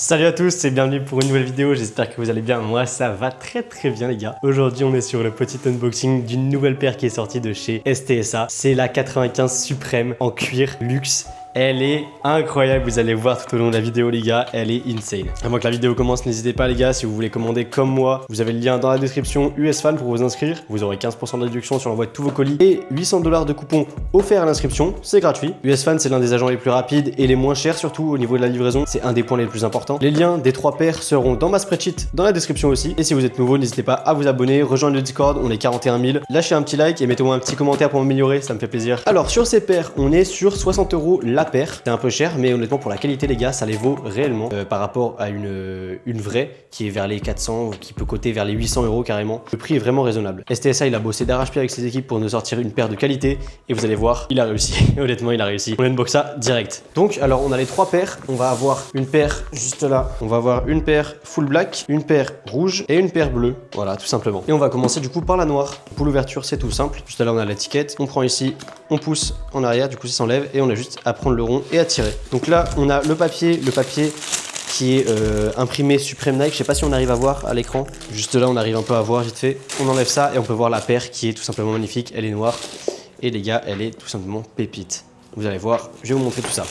Salut à tous et bienvenue pour une nouvelle vidéo, j'espère que vous allez bien, moi ça va très bien les gars. Aujourd'hui on est sur le petit unboxing d'une nouvelle paire qui est sortie de chez STSA. C'est la 95 Supreme en cuir luxe. Elle est incroyable, vous allez voir tout au long de la vidéo les gars, elle est insane. Avant que la vidéo commence, n'hésitez pas les gars, si vous voulez commander comme moi, vous avez le lien dans la description USFan pour vous inscrire. Vous aurez 15% de réduction sur l'envoi de tous vos colis et 800 $ de coupons offerts à l'inscription, c'est gratuit. USFan c'est l'un des agents les plus rapides et les moins chers surtout au niveau de la livraison, c'est un des points les plus importants. Les liens des 3 paires seront dans ma spreadsheet dans la description aussi. Et si vous êtes nouveau, n'hésitez pas à vous abonner, rejoindre le Discord, on est 41 000. Lâchez un petit like et mettez-moi un petit commentaire pour m'améliorer, ça me fait plaisir. Alors sur ces paires, on est sur 60 € la paire. C'est un peu cher, mais honnêtement pour la qualité les gars, ça les vaut réellement par rapport à une vraie qui est vers les 400 ou qui peut coûter vers les 800 € carrément. Le prix est vraiment raisonnable. STSA il a bossé d'arrache-pied avec ses équipes pour nous sortir une paire de qualité et vous allez voir, il a réussi. Honnêtement il a réussi. On unbox ça direct. Donc alors on a les 3 paires. On va avoir une paire juste là. On va avoir une paire full black, une paire rouge et une paire bleue. Voilà tout simplement. Et on va commencer du coup par la noire. Pour l'ouverture c'est tout simple. Juste là on a l'étiquette. On prend ici, on pousse en arrière, du coup ça s'enlève et on a juste à prendre le rond et à tirer. Donc là on a le papier qui est imprimé Supreme Nike. Je sais pas si on arrive à voir à l'écran. Juste là on arrive un peu à voir vite fait. On enlève ça et on peut voir la paire qui est tout simplement magnifique. Elle est noire et les gars elle est tout simplement pépite. Vous allez voir, je vais vous montrer tout ça.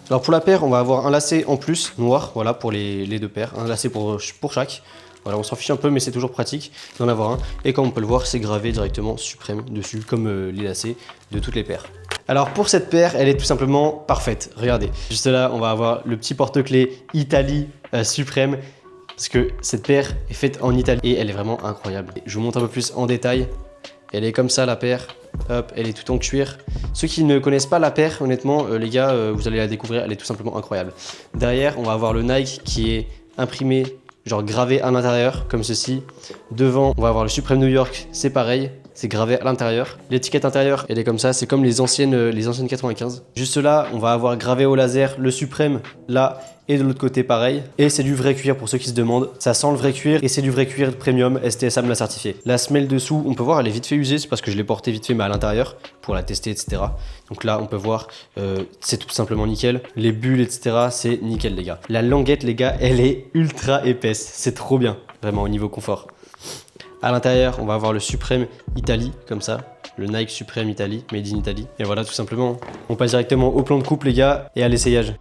Alors pour la paire, on va avoir un lacet en plus, noir, voilà, pour les 2 paires. Un lacet pour chaque. Voilà, on s'en fiche un peu, mais c'est toujours pratique d'en avoir un. Et comme on peut le voir, c'est gravé directement Supreme dessus, comme les lacets de toutes les paires. Alors pour cette paire, elle est tout simplement parfaite. Regardez, juste là, on va avoir le petit porte-clés Italie Supreme. Parce que cette paire est faite en Italie et elle est vraiment incroyable. Je vous montre un peu plus en détail. Elle est comme ça la paire, hop, elle est tout en cuir. Ceux qui ne connaissent pas la paire, honnêtement, les gars, vous allez la découvrir, elle est tout simplement incroyable. Derrière, on va avoir le Nike qui est imprimé, genre gravé à l'intérieur, comme ceci. Devant, on va avoir le Supreme New York, c'est pareil, c'est gravé à l'intérieur. L'étiquette intérieure, elle est comme ça, c'est comme les anciennes 95. Juste là, on va avoir gravé au laser le Supreme là. Et de l'autre côté pareil, et c'est du vrai cuir pour ceux qui se demandent, ça sent le vrai cuir et c'est du vrai cuir premium, STSA me l'a certifié. La semelle dessous, on peut voir elle est vite fait usée, c'est parce que je l'ai portée vite fait mais à l'intérieur pour la tester etc. Donc là on peut voir, c'est tout simplement nickel, les bulles etc. c'est nickel les gars. La languette les gars, elle est ultra épaisse, c'est trop bien, vraiment au niveau confort. À l'intérieur on va avoir le Supreme Italie comme ça. Le Nike Supreme Italie, made in Italy. Et voilà tout simplement, on passe directement au plan de coupe les gars et à l'essayage.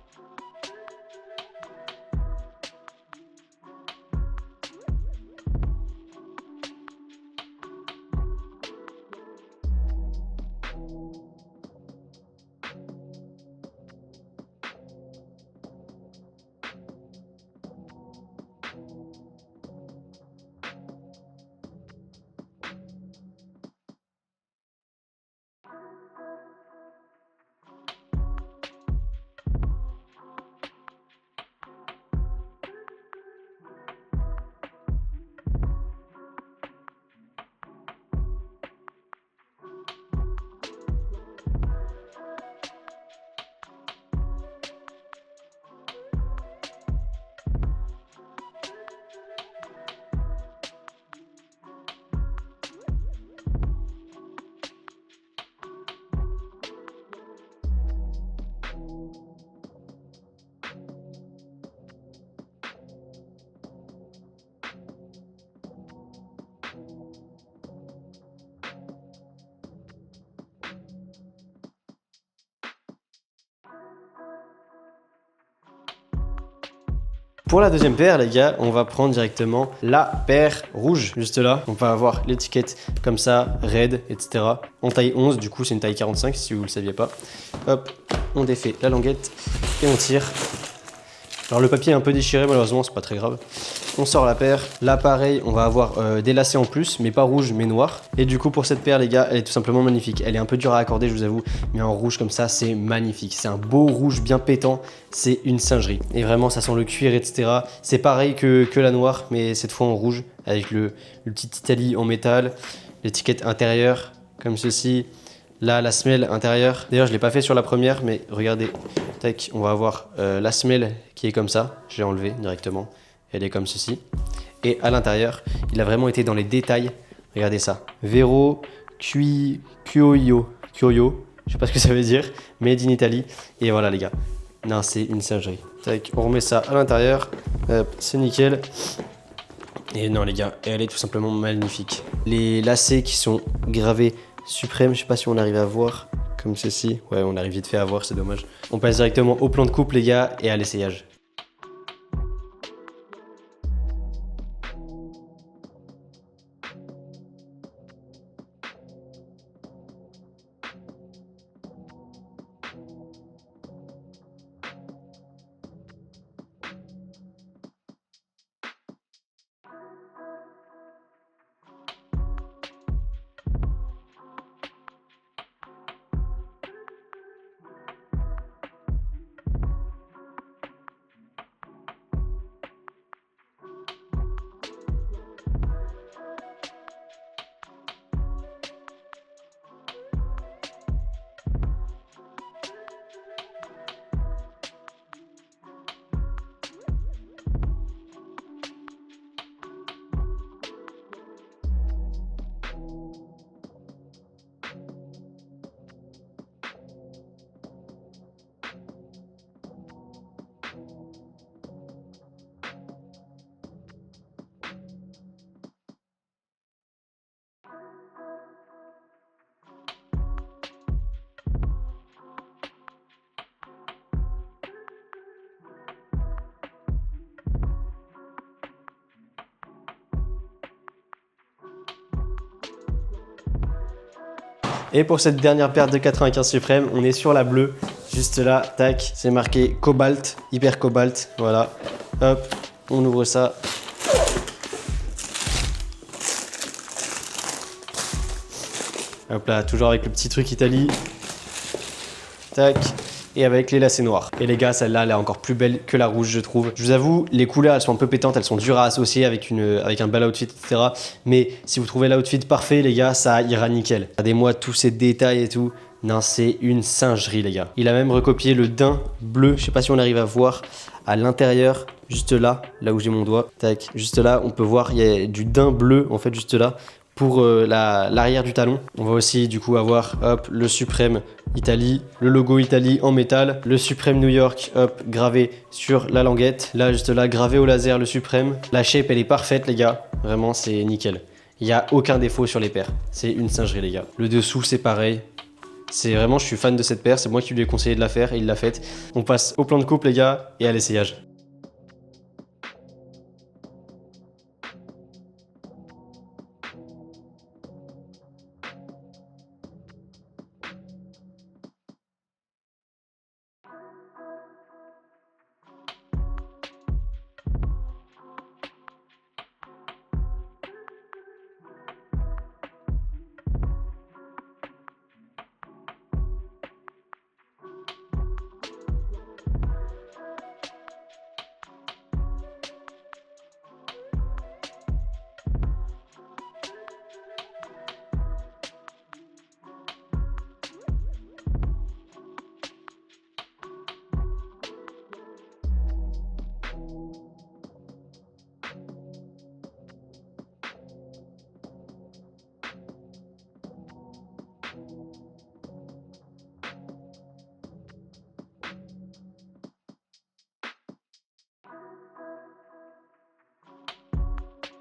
Pour la deuxième paire les gars, on va prendre directement la paire rouge, juste là. On va avoir l'étiquette comme ça, red, etc. En taille 11, du coup c'est une taille 45 si vous le saviez pas. Hop, on défait la languette et on tire. Alors le papier est un peu déchiré malheureusement, c'est pas très grave. On sort la paire. Là pareil, on va avoir des lacets en plus, mais pas rouge, mais noir. Et du coup pour cette paire les gars, elle est tout simplement magnifique. Elle est un peu dure à accorder je vous avoue, mais en rouge comme ça c'est magnifique. C'est un beau rouge bien pétant, c'est une singerie. Et vraiment ça sent le cuir etc. C'est pareil que la noire, mais cette fois en rouge, avec le petit Italie en métal. L'étiquette intérieure, comme ceci. Là, la semelle intérieure. D'ailleurs, je ne l'ai pas fait sur la première, mais regardez. Tac, on va avoir la semelle qui est comme ça. Je l'ai enlevée directement. Elle est comme ceci. Et à l'intérieur, il a vraiment été dans les détails. Regardez ça. Vero Cuoio. Je sais pas ce que ça veut dire. Made in Italy. Et voilà les gars. Non, c'est une singerie. Tac, on remet ça à l'intérieur. Hop, c'est nickel. Et non les gars, elle est tout simplement magnifique. Les lacets qui sont gravés Suprême, je sais pas si on arrive à voir comme ceci. Ouais, on arrive vite fait à voir, c'est dommage. On passe directement au plan de coupe les gars et à l'essayage. Et pour cette dernière paire de 95 Suprême, on est sur la bleue. Juste là, tac, c'est marqué cobalt, hyper cobalt. Voilà. Hop, on ouvre ça. Hop là, toujours avec le petit truc Italie. Tac. Et avec les lacets noirs. Et les gars, celle-là, elle est encore plus belle que la rouge, je trouve. Je vous avoue, les couleurs, elles sont un peu pétantes, elles sont dures à associer avec un bel outfit, etc. Mais si vous trouvez l'outfit parfait, les gars, ça ira nickel. Regardez-moi tous ces détails et tout. Non, c'est une singerie, les gars. Il a même recopié le daim bleu. Je sais pas si on arrive à voir à l'intérieur, juste là où j'ai mon doigt. Tac, juste là, on peut voir, il y a du daim bleu, en fait, juste là. Pour l'arrière du talon. On va aussi du coup avoir hop, le Suprême Italie, le logo Italie en métal, le Suprême New York hop, gravé sur la languette. Là juste là gravé au laser le Suprême. La shape elle est parfaite les gars, vraiment c'est nickel. Il n'y a aucun défaut sur les paires, c'est une singerie les gars. Le dessous c'est pareil. C'est vraiment, je suis fan de cette paire, c'est moi qui lui ai conseillé de la faire et il l'a faite. On passe au plan de coupe les gars et à l'essayage.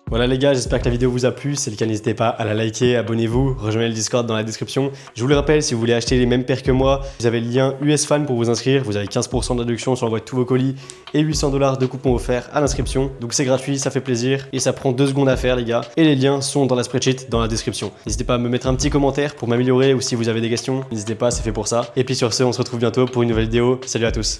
Voilà les gars, j'espère que la vidéo vous a plu. Si c'est le cas, n'hésitez pas à la liker, abonnez-vous, rejoignez le Discord dans la description. Je vous le rappelle, si vous voulez acheter les mêmes paires que moi, vous avez le lien USFan pour vous inscrire. Vous avez 15% de réduction sur l'envoi de tous vos colis et 800 $ de coupons offerts à l'inscription. Donc c'est gratuit, ça fait plaisir et ça prend 2 secondes à faire les gars. Et les liens sont dans la spreadsheet, dans la description. N'hésitez pas à me mettre un petit commentaire pour m'améliorer ou si vous avez des questions, n'hésitez pas, c'est fait pour ça. Et puis sur ce, on se retrouve bientôt pour une nouvelle vidéo. Salut à tous.